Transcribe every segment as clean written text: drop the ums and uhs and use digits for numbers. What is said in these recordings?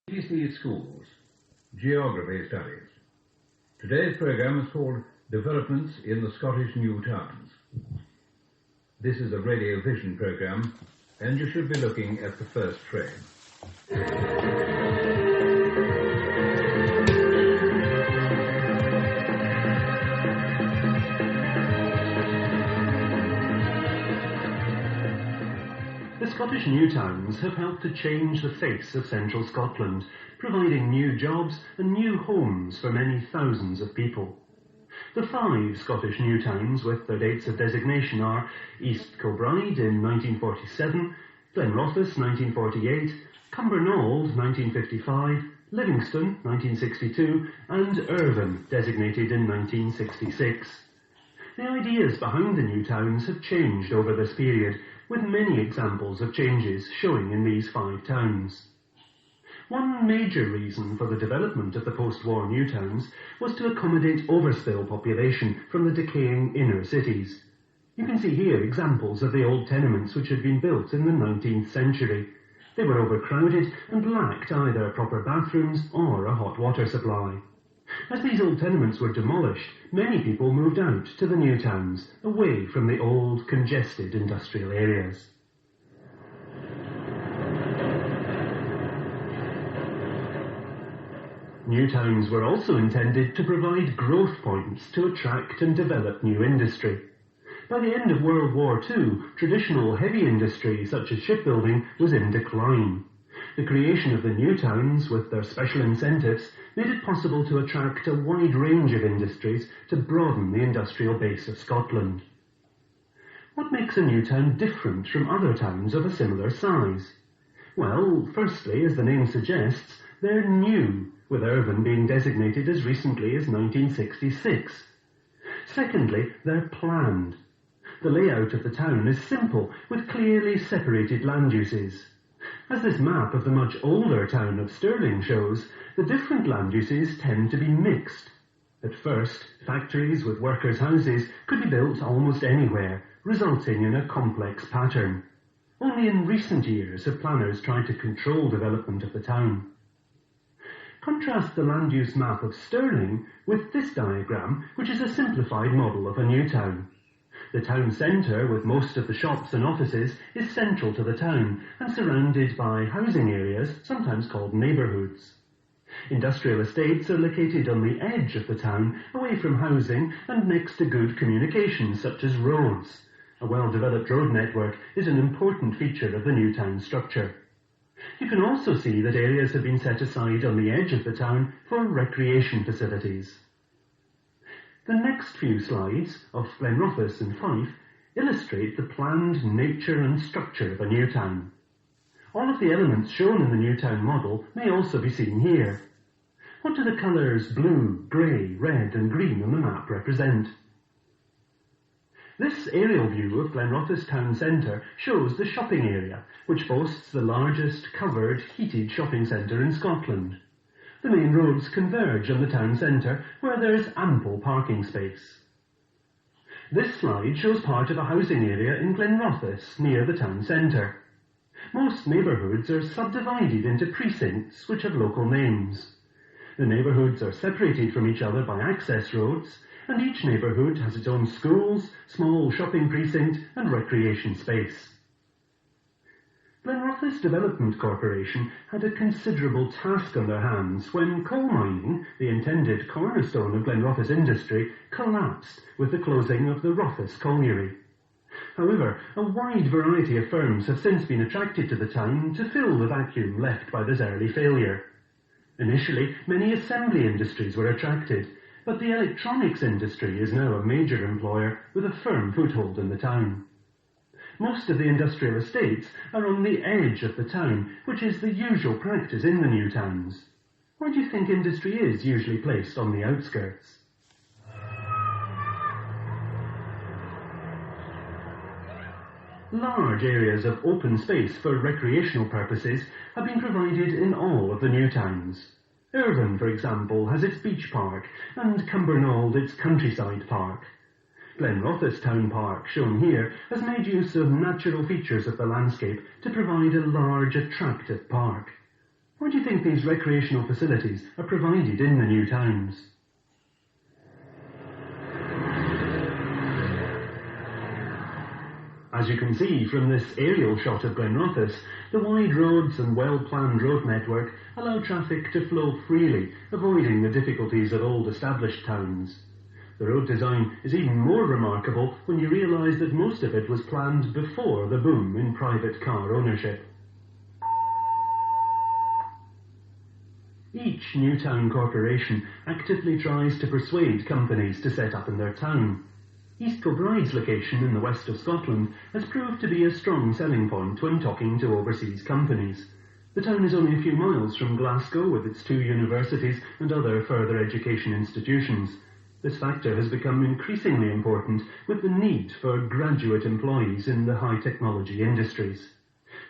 GCSE Schools, Geography Studies. Today's programme is called Developments in the Scottish New Towns. This is a Radio Vision programme, and you should be looking at the first frame. The Scottish New Towns have helped to change the face of central Scotland, providing new jobs and new homes for many thousands of people. The 5 Scottish New Towns with their dates of designation are East Kilbride in 1947, Glenrothes 1948, Cumbernauld 1955, Livingston 1962 and Irvine designated in 1966. The ideas behind the new towns have changed over this period, with many examples of changes showing in these 5 towns. One major reason for the development of the post-war new towns was to accommodate overspill population from the decaying inner cities. You can see here examples of the old tenements which had been built in the 19th century. They were overcrowded and lacked either proper bathrooms or a hot water supply. As these old tenements were demolished, many people moved out to the new towns, away from the old, congested industrial areas. New towns were also intended to provide growth points to attract and develop new industry. By the end of World War II, traditional heavy industry such as shipbuilding was in decline. The creation of the new towns, with their special incentives, made it possible to attract a wide range of industries to broaden the industrial base of Scotland. What makes a new town different from other towns of a similar size? Well, firstly, as the name suggests, they're new, with Irvine being designated as recently as 1966. Secondly, they're planned. The layout of the town is simple, with clearly separated land uses. As this map of the much older town of Stirling shows, the different land uses tend to be mixed. At first, factories with workers' houses could be built almost anywhere, resulting in a complex pattern. Only in recent years have planners tried to control development of the town. Contrast the land use map of Stirling with this diagram, which is a simplified model of a new town. The town centre, with most of the shops and offices, is central to the town and surrounded by housing areas, sometimes called neighbourhoods. Industrial estates are located on the edge of the town, away from housing and next to good communications such as roads. A well-developed road network is an important feature of the new town structure. You can also see that areas have been set aside on the edge of the town for recreation facilities. The next few slides of Glenrothes and Fife illustrate the planned nature and structure of a new town. All of the elements shown in the new town model may also be seen here. What do the colours blue, grey, red and green on the map represent? This aerial view of Glenrothes town centre shows the shopping area, which boasts the largest covered, heated shopping centre in Scotland. The main roads converge on the town centre, where there is ample parking space. This slide shows part of a housing area in Glenrothes, near the town centre. Most neighbourhoods are subdivided into precincts which have local names. The neighbourhoods are separated from each other by access roads, and each neighbourhood has its own schools, small shopping precinct and recreation space. Glenrothes Development Corporation had a considerable task on their hands when coal mining, the intended cornerstone of Glenrothes industry, collapsed with the closing of the Rothes colliery. However, a wide variety of firms have since been attracted to the town to fill the vacuum left by this early failure. Initially, many assembly industries were attracted, but the electronics industry is now a major employer with a firm foothold in the town. Most of the industrial estates are on the edge of the town, which is the usual practice in the new towns. Why do you think industry is usually placed on the outskirts? Large areas of open space for recreational purposes have been provided in all of the new towns. Irvine, for example, has its beach park, and Cumbernauld its countryside park. Glenrothes Town Park, shown here, has made use of natural features of the landscape to provide a large, attractive park. Why do you think these recreational facilities are provided in the new towns? As you can see from this aerial shot of Glenrothes, the wide roads and well-planned road network allow traffic to flow freely, avoiding the difficulties of old established towns. The road design is even more remarkable when you realise that most of it was planned before the boom in private car ownership. Each new town corporation actively tries to persuade companies to set up in their town. East Kilbride's location in the west of Scotland has proved to be a strong selling point when talking to overseas companies. The town is only a few miles from Glasgow with its 2 universities and other further education institutions. This factor has become increasingly important with the need for graduate employees in the high technology industries.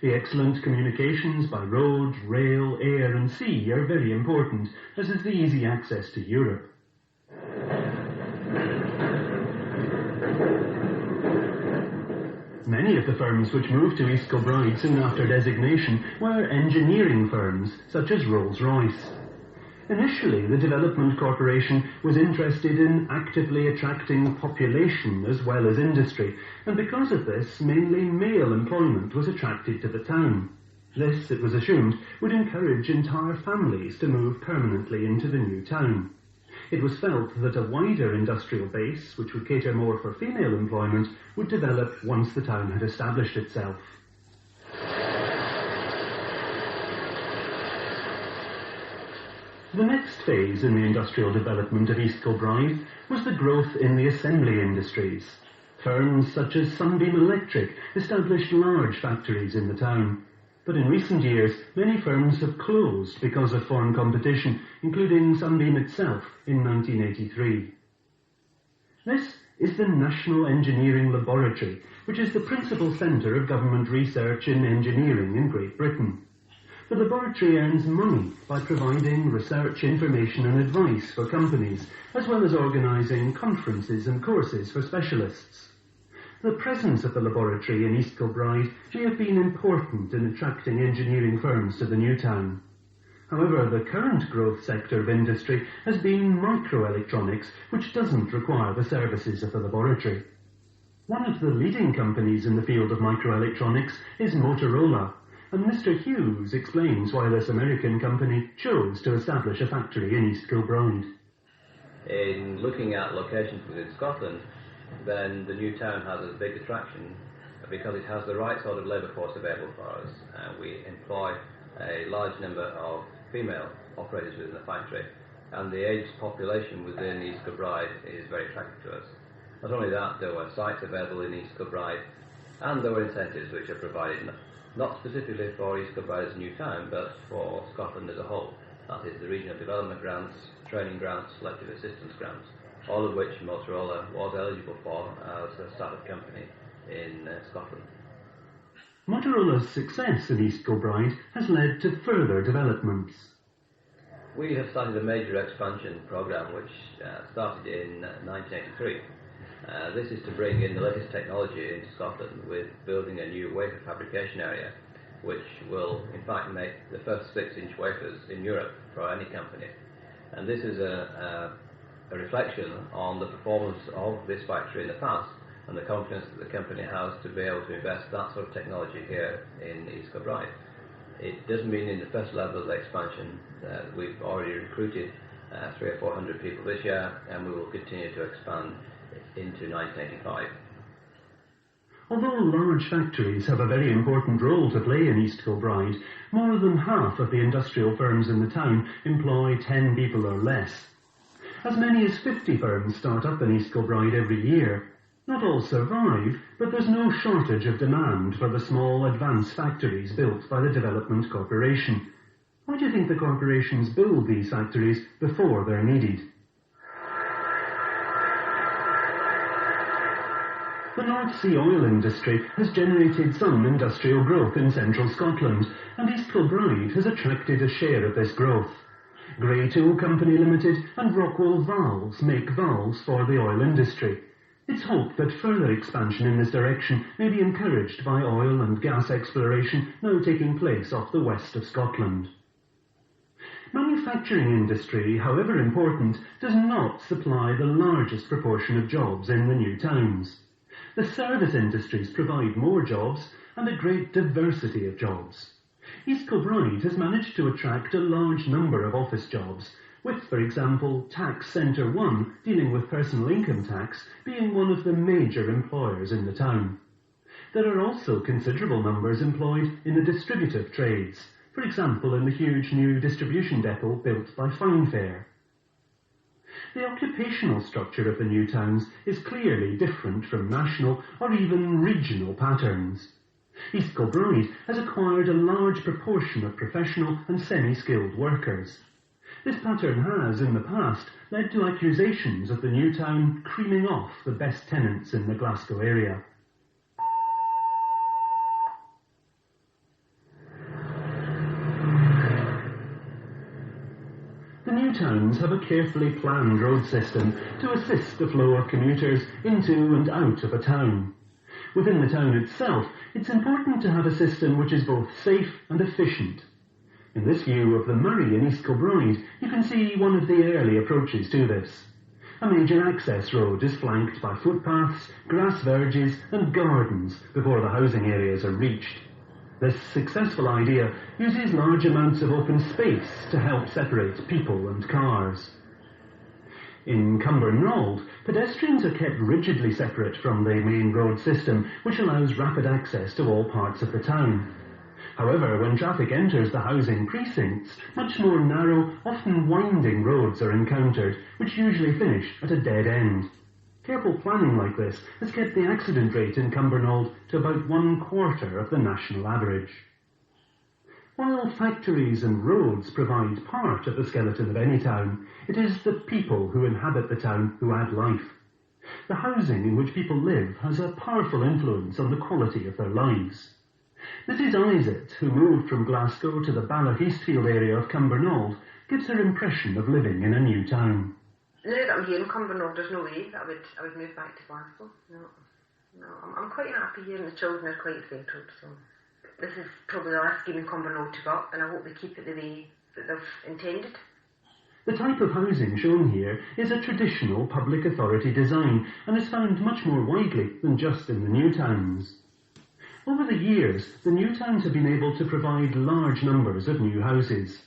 The excellent communications by road, rail, air and sea are very important, as is the easy access to Europe. Many of the firms which moved to East Kilbride soon after designation were engineering firms, such as Rolls-Royce. Initially, the Development Corporation was interested in actively attracting population as well as industry, and because of this, mainly male employment was attracted to the town. This, it was assumed, would encourage entire families to move permanently into the new town. It was felt that a wider industrial base, which would cater more for female employment, would develop once the town had established itself. The next phase in the industrial development of East Kilbride was the growth in the assembly industries. Firms such as Sunbeam Electric established large factories in the town. But in recent years, many firms have closed because of foreign competition, including Sunbeam itself in 1983. This is the National Engineering Laboratory, which is the principal centre of government research in engineering in Great Britain. The laboratory earns money by providing research information and advice for companies, as well as organising conferences and courses for specialists. The presence of the laboratory in East Kilbride may have been important in attracting engineering firms to the new town. However, the current growth sector of industry has been microelectronics, which doesn't require the services of the laboratory. One of the leading companies in the field of microelectronics is Motorola, and Mr. Hughes explains why this American company chose to establish a factory in East Kilbride. In looking at locations within Scotland, then the new town has a big attraction because it has the right sort of labour force available for us. We employ a large number of female operators within the factory, and the aged population within East Kilbride is very attractive to us. Not only that, there were sites available in East Kilbride, and there were incentives which are provided not specifically for East Kilbride as a new town, but for Scotland as a whole. That is the regional development grants, training grants, selective assistance grants, all of which Motorola was eligible for as a startup company in Scotland. Motorola's success in East Kilbride has led to further developments. We have started a major expansion programme which started in 1983. This is to bring in the latest technology into Scotland with building a new wafer fabrication area, which will in fact make the first 6-inch wafers in Europe for any company. And this is a reflection on the performance of this factory in the past and the confidence that the company has to be able to invest that sort of technology here in East Kilbride. It doesn't mean in the first level of the expansion that we've already recruited 300 or 400 people this year, and we will continue to expand into 1985. Although large factories have a very important role to play in East Kilbride, more than half of the industrial firms in the town employ 10 people or less. As many as 50 firms start up in East Kilbride every year. Not all survive, but there's no shortage of demand for the small advanced factories built by the Development Corporation. Why do you think the corporations build these factories before they're needed? The North Sea oil industry has generated some industrial growth in central Scotland, and East Kilbride has attracted a share of this growth. Grey Tool Company Limited and Rockwell Valves make valves for the oil industry. It's hoped that further expansion in this direction may be encouraged by oil and gas exploration now taking place off the west of Scotland. manufacturing industry, however important, does not supply the largest proportion of jobs in the new towns. The service industries provide more jobs and a great diversity of jobs. East Kilbride has managed to attract a large number of office jobs, with, for example, Tax Centre 1, dealing with personal income tax, being one of the major employers in the town. There are also considerable numbers employed in the distributive trades, for example in the huge new distribution depot built by Finefair. The occupational structure of the new towns is clearly different from national or even regional patterns. East Kilbride has acquired a large proportion of professional and semi-skilled workers. This pattern has, in the past, led to accusations of the new town creaming off the best tenants in the Glasgow area. The new towns have a carefully planned road system to assist the flow of commuters into and out of a town. Within the town itself, it's important to have a system which is both safe and efficient. In this view of the Murray in East Kilbride, you can see one of the early approaches to this. A major access road is flanked by footpaths, grass verges and gardens before the housing areas are reached. This successful idea uses large amounts of open space to help separate people and cars. In Cumbernauld, pedestrians are kept rigidly separate from the main road system, which allows rapid access to all parts of the town. However, when traffic enters the housing precincts, much more narrow, often winding roads are encountered, which usually finish at a dead end. Careful planning like this has kept the accident rate in Cumbernauld to about 1/4 of the national average. While factories and roads provide part of the skeleton of any town, it is the people who inhabit the town who add life. The housing in which people live has a powerful influence on the quality of their lives. Mrs. Isett, who moved from Glasgow to the Ballach Eastfield area of Cumbernauld, gives her impression of living in a new town. Now that I'm here in Cumbernauld, there's no way that I would move back to Glasgow. No, I'm quite happy here, and the children are quite settled, so this is probably the last scheme in Cumbernauld to go up, and I hope they keep it the way that they've intended. The type of housing shown here is a traditional public authority design and is found much more widely than just in the new towns. Over the years, the new towns have been able to provide large numbers of new houses.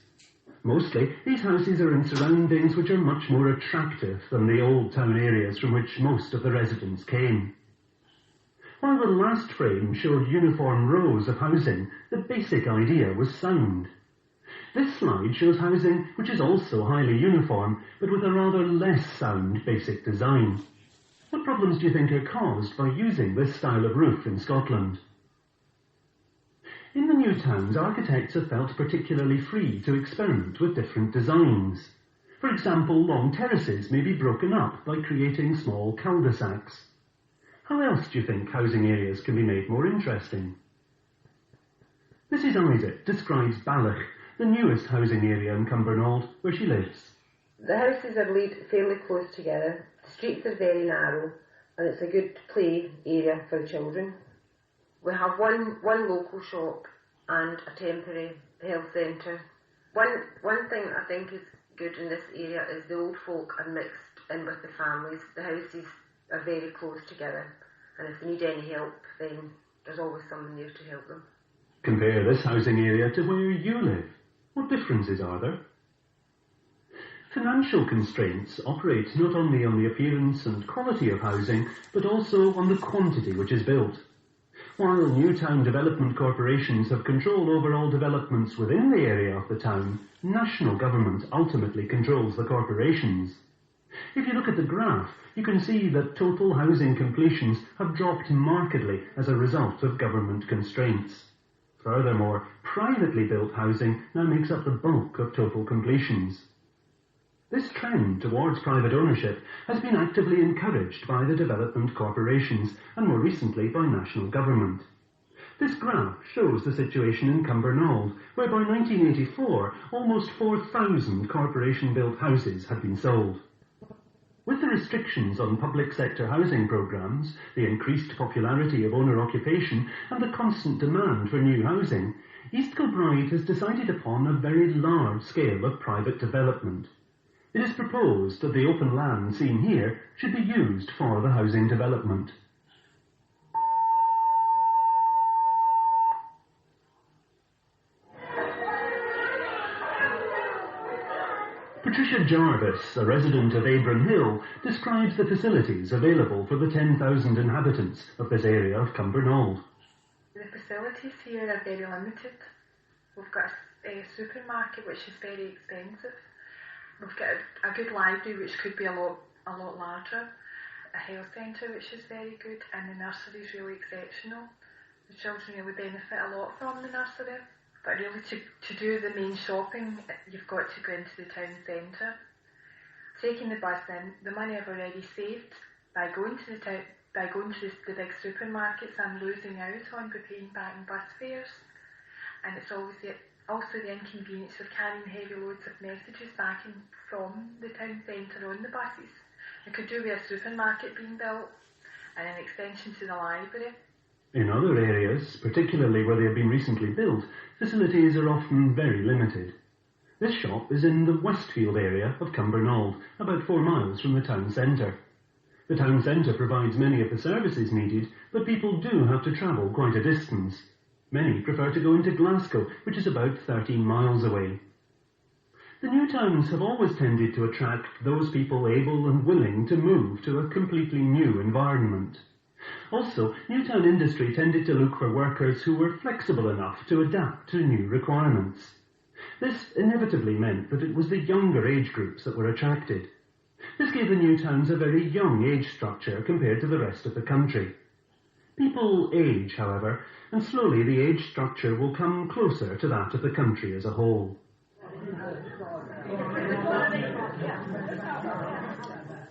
Mostly, these houses are in surroundings which are much more attractive than the old town areas from which most of the residents came. While the last frame showed uniform rows of housing, the basic idea was sound. This slide shows housing which is also highly uniform, but with a rather less sound basic design. What problems do you think are caused by using this style of roof in Scotland? In the new towns, architects have felt particularly free to experiment with different designs. For example, long terraces may be broken up by creating small cul-de-sacs. How else do you think housing areas can be made more interesting? Mrs. Isett describes Ballach, the newest housing area in Cumbernauld, where she lives. The houses are laid fairly close together, the streets are very narrow, and it's a good play area for the children. We have one local shop and a temporary health centre. One thing I think is good in this area is the old folk are mixed in with the families. The houses are very close together, and if they need any help, then there's always someone there to help them. Compare this housing area to where you live. What differences are there? Financial constraints operate not only on the appearance and quality of housing, but also on the quantity which is built. While new town development corporations have control over all developments within the area of the town, national government ultimately controls the corporations. If you look at the graph, you can see that total housing completions have dropped markedly as a result of government constraints. Furthermore, privately built housing now makes up the bulk of total completions. This trend towards private ownership has been actively encouraged by the development corporations and more recently by national government. This graph shows the situation in Cumbernauld, where by 1984 almost 4,000 corporation-built houses had been sold. With the restrictions on public sector housing programmes, the increased popularity of owner occupation and the constant demand for new housing, East Kilbride has decided upon a very large scale of private development. It is proposed that the open land seen here should be used for the housing development. Patricia Jarvis, a resident of Abram Hill, describes the facilities available for the 10,000 inhabitants of this area of Cumbernauld. The facilities here are very limited. We've got a supermarket which is very expensive. We've got a good library which could be a lot larger, a health centre which is very good, and the nursery is really exceptional. The children really benefit a lot from the nursery. But really to do the main shopping, you've got to go into the town centre. Taking the bus in, the money I've already saved by going to the big supermarkets, I'm losing out on by paying back in bus fares. And it's also the inconvenience of carrying heavy loads of messages back from the town centre on the buses. I could do with a supermarket being built and an extension to the library. In other areas, particularly where they have been recently built, facilities are often very limited. This shop is in the Westfield area of Cumbernauld, about 4 miles from the town centre. The town centre provides many of the services needed, but people do have to travel quite a distance. Many prefer to go into Glasgow, which is about 13 miles away. The new towns have always tended to attract those people able and willing to move to a completely new environment. Also, Newtown industry tended to look for workers who were flexible enough to adapt to new requirements. This inevitably meant that it was the younger age groups that were attracted. This gave the new towns a very young age structure compared to the rest of the country. People age, however, and slowly the age structure will come closer to that of the country as a whole.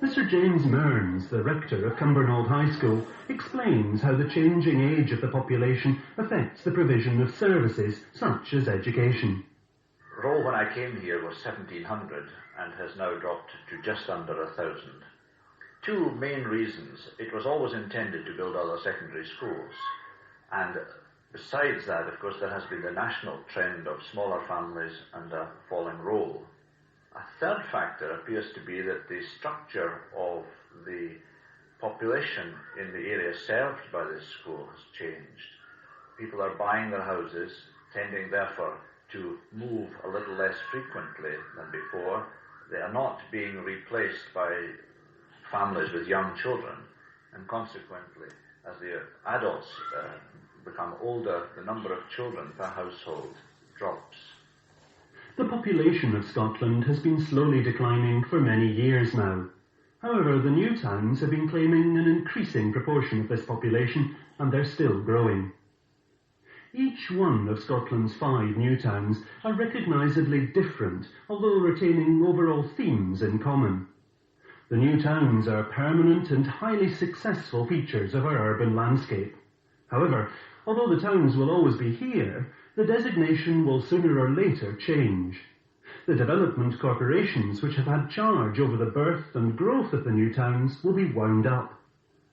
Mr. James Mearns, the rector of Cumbernauld High School, explains how the changing age of the population affects the provision of services such as education. Roll when I came here was 1,700 and has now dropped to just under 1,000. Two main reasons. It was always intended to build other secondary schools, and besides that, of course, there has been the national trend of smaller families and a falling roll. A third factor appears to be that the structure of the population in the area served by this school has changed. People are buying their houses, tending therefore to move a little less frequently than before. They are not being replaced by families with young children, and consequently, as the adults become older, the number of children per household drops. The population of Scotland has been slowly declining for many years now. However, the new towns have been claiming an increasing proportion of this population, and they're still growing. Each one of Scotland's 5 new towns are recognisably different, although retaining overall themes in common. The new towns are permanent and highly successful features of our urban landscape. However, although the towns will always be here, the designation will sooner or later change. The development corporations which have had charge over the birth and growth of the new towns will be wound up.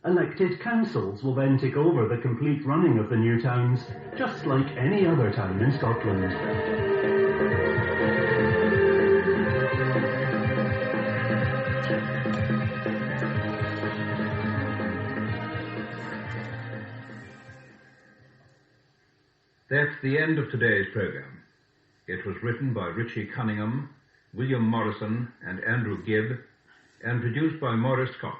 Elected councils will then take over the complete running of the new towns, just like any other town in Scotland. That's the end of today's programme. It was written by Richie Cunningham, William Morrison and Andrew Gibb, and produced by Maurice Scott.